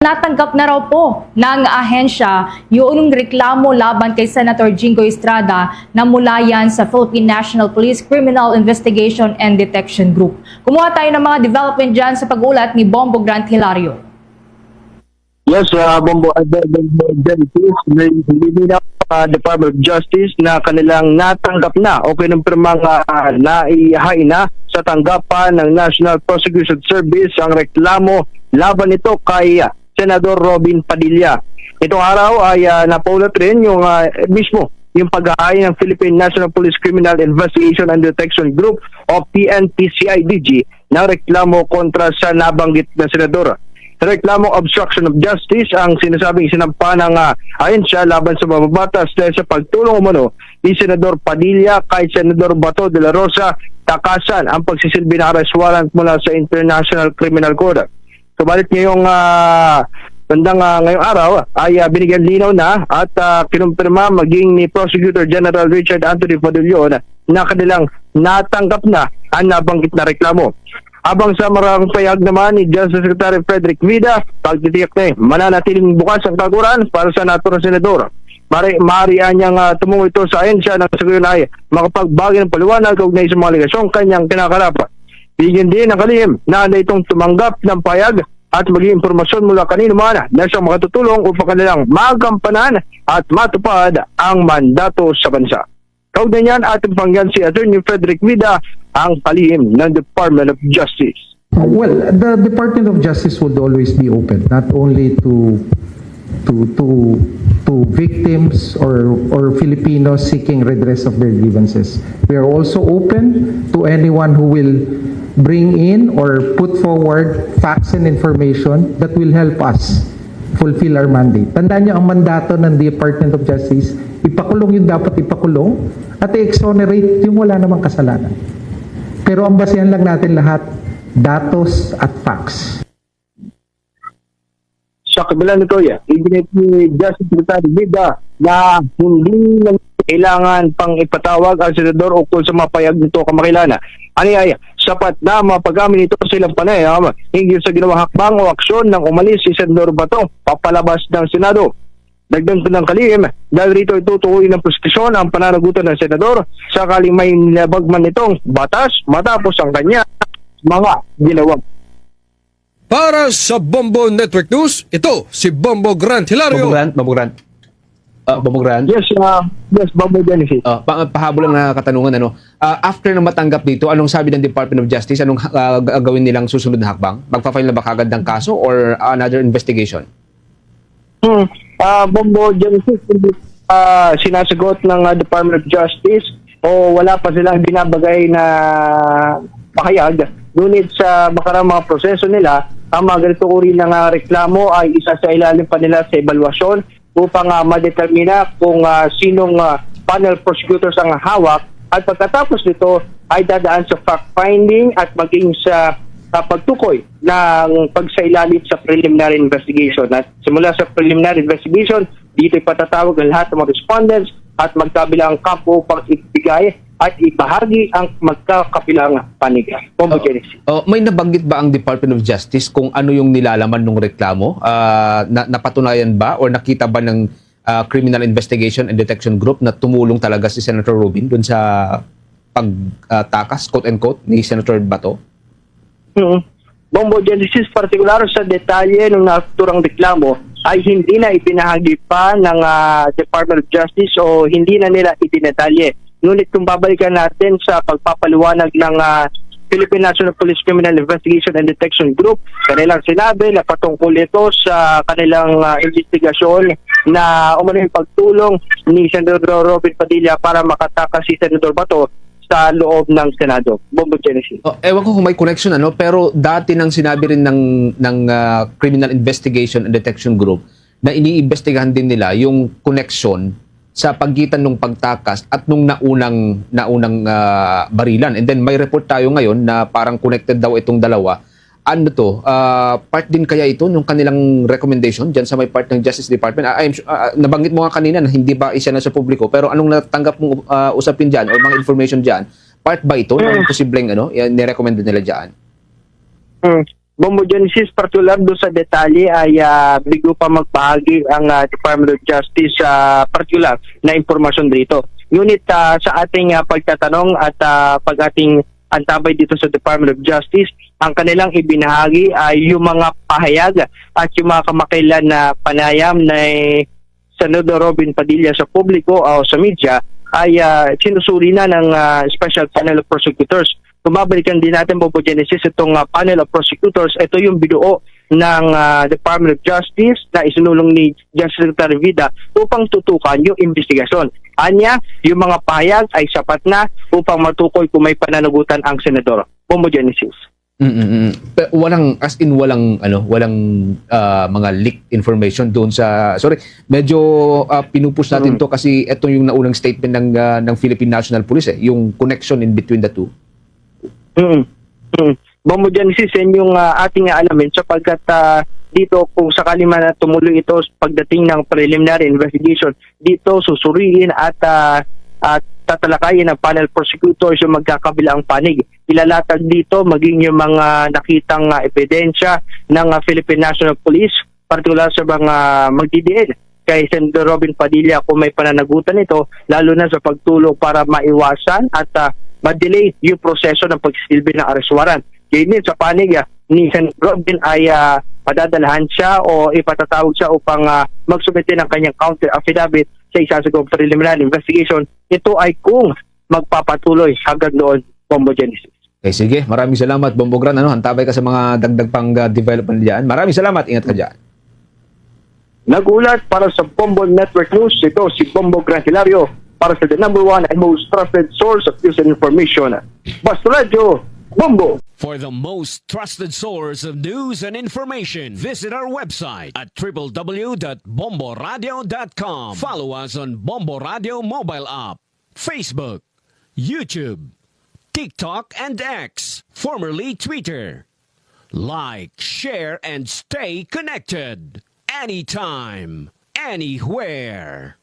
Natanggap na raw po ng ahensya yung reklamo laban kay Senator Jingo Estrada na mula yan sa Philippine National Police Criminal Investigation and Detection Group. Kumuha tayo ng mga development dyan sa pag-ulat ni Bombo Grant Hilario. Yes, Bombo, hindi na Department of Justice na kanilang natanggap na o kinumpirmang naihain na sa tanggapan ng National Prosecution Service ang reklamo laban nito kay Senador Robin Padilla. Itong araw ay napaulat rin yung mismo yung pag-aay ng Philippine National Police Criminal Investigation and Detection Group o PNPCIDG na reklamo kontra sa nabanggit na senador. Reklamo obstruction of justice ang sinasabing sinampa ng ahensya laban sa mababatas dahil sa pagtulong umano ni Senador Padilla kay Senador Bato de la Rosa takasan ang pagsisilbi ng arrest warrant mula sa International Criminal Court. Subalit ngayong ngayong araw ay binigyan linaw na at kinumpirma maging ni Prosecutor General Richard Anthony Padillon na kanilang natanggap na ang nabanggit na reklamo. Habang sa maraming payag naman ni Justice Secretary Frederick Vida, pagtitiyak na mananatiling bukas ang kaguran para sa naturang senador. Maaarihan niyang tumungo ito sa ahensya ng saguyon ay makapagbagi ng paliwanag kaugnay sa mga aligasyong kanyang kinakarap. Bigyan din ng kalihim na itong tumanggap ng payag at maging impormasyon mula kanino man na siyang makatutulong upang kanilang magampanan at matupad ang mandato sa bansa. Kaugnay niyan ating panggan si Attorney Frederick Vida ang kalihim ng Department of Justice. Well, the Department of Justice would always be open, not only to victims or Filipinos seeking redress of their grievances. We are also open to anyone who will bring in or put forward facts and information that will help us fulfill our mandate. Tandaan niyo, ang mandato ng Department of Justice, ipakulong yung dapat ipakulong at i-exonerate yung wala namang kasalanan. Pero ang basehan lang natin lahat, datos at facts. Sa kabila nito, ibinit ni Justice Secretary Vida na hindi na kailangan pang ipatawag ang senador ukol sa mapayag nito kamakilana. Ano ay sapat na mapag-amin ito sa ilang panayam hinggil sa ginawang hakbang o aksyon ng umalis si Senador Bato papalabas ng Senado. Dagdag ng kalihim dahil rito itutukoy ng prosekusyon ang pananagutan ng senador sakaling may nilabagman nitong batas matapos ang kanya mga ginawang. Para sa Bombo Network News, ito si Bombo Grant Hilario. Bombo Grant. Yes, Bombo Genesis. Pahabol lang na katanungan, after na matanggap dito, anong sabi ng Department of Justice? Anong gagawin nilang susunod na hakbang? Magpa-file na ba kagad ng kaso or another investigation? Bombo Genesis, sinasagot ng Department of Justice o wala pa silang binabagay na pakayag. Ngunit sa makarang mga proseso nila, ang mga ganito uri ng reklamo ay isa sa ilalim pa nila sa evaluasyon upang madetermina kung sinong panel prosecutors ang hawak at pagkatapos nito ay dadaan sa fact-finding at maging sa pagtukoy ng pagsailalim sa preliminary investigation. At simula sa preliminary investigation, dito ipatatawag ang lahat ng mga respondents at magkabilang kampo upang ibigay at ibahagi ang magkakapilang paniga. May nabanggit ba ang Department of Justice kung ano yung nilalaman ng reklamo? Napatunayan ba or nakita ba ng Criminal Investigation and Detection Group na tumulong talaga si Senator Robin dun sa pagtakas, quote-unquote, ni Senator Bato? Bombo Genesis, partikular sa detalye ng naturang reklamo ay hindi na ipinahagi pa ng Department of Justice o hindi na nila itinetalye. Ngunit kung babalikan natin sa pagpapaliwanag ng Philippine National Police Criminal Investigation and Detection Group, kanilang sinabi na patungkol ito sa kanilang investigasyon na umano yung pagtulong ni Senador Robin Padilla para makatakas si Senador Bato sa loob ng Senado. Bombo Genesis. Ewan ko kung may connection, pero dati nang sinabi rin ng Criminal Investigation and Detection Group na iniimbestigahan din nila yung connection sa pagitan ng pagtakas at nung naunang barilan. And then may report tayo ngayon na parang connected daw itong dalawa. Part din kaya ito nung kanilang recommendation dyan sa may part ng Justice Department? Nabanggit mo nga kanina na hindi ba isa na sa publiko, pero anong natanggap mong usapin dyan or mga information dyan? Part ba ito ng posibleng ni-recommended nila dyan? Bombo Genesis, particular doon sa detalye ay bigo pa magbahagi ang Department of Justice particular na impormasyon dito. Ngunit sa ating pagtatanong at pag ating antabay dito sa Department of Justice, ang kanilang ibinahagi ay yung mga pahayag at yung mga kamakailan na panayam na Senador Robin Padilla sa publiko o sa media ay sinusuri na ng Special Panel of Prosecutors. Kung babalikan din natin, Bombo Genesis, itong Panel of Prosecutors, ito yung binuo ng Department of Justice na isinulong ni Justice Secretary Vida upang tutukan yung investigasyon. Anya, yung mga pahayag ay sapat na upang matukoy kung may pananagutan ang senador. Bombo Genesis. Pero walang mga leaked information doon sa medyo pinupush natin to kasi ito yung naunang statement ng Philippine National Police yung connection in between the two. Bombo Genesis, yan yung ating alamin sapagkat dito kung sakali man na tumuloy ito pagdating ng preliminary investigation, dito susuriin at tatalakayin ng panel prosecutors yung magkakabilang panig. Ilalatag dito maging yung mga nakitang ebidensya ng Philippine National Police, partikular sa mga magdidiin kay Senator Robin Padilla kung may pananagutan ito, lalo na sa pagtulong para maiwasan at ma-delay yung proseso ng pagsilbi ng arrest warrant. Ganyan sa panig ni Senator Robin ay padadalahan siya o ipatatawag siya upang magsumite ng kanyang counter affidavit sa isasagawang preliminary investigation. Ito ay kung magpapatuloy hanggang doon, Bombo Genesis. Okay, sige. Maraming salamat, Bombo Gran. Hantabay ka sa mga dagdag pang development diyan. Maraming salamat. Ingat ka diyan. Nagulat para sa Bombo Network News, ito si Bombo Gran Hilario para sa the #1 and most trusted source of news and information. Basta Radio, Bombo! For the most trusted source of news and information, visit our website at www.bomboradio.com. Follow us on Bombo Radio mobile app, Facebook, YouTube, TikTok, and X, formerly Twitter. Like, share, and stay connected. Anytime, anywhere.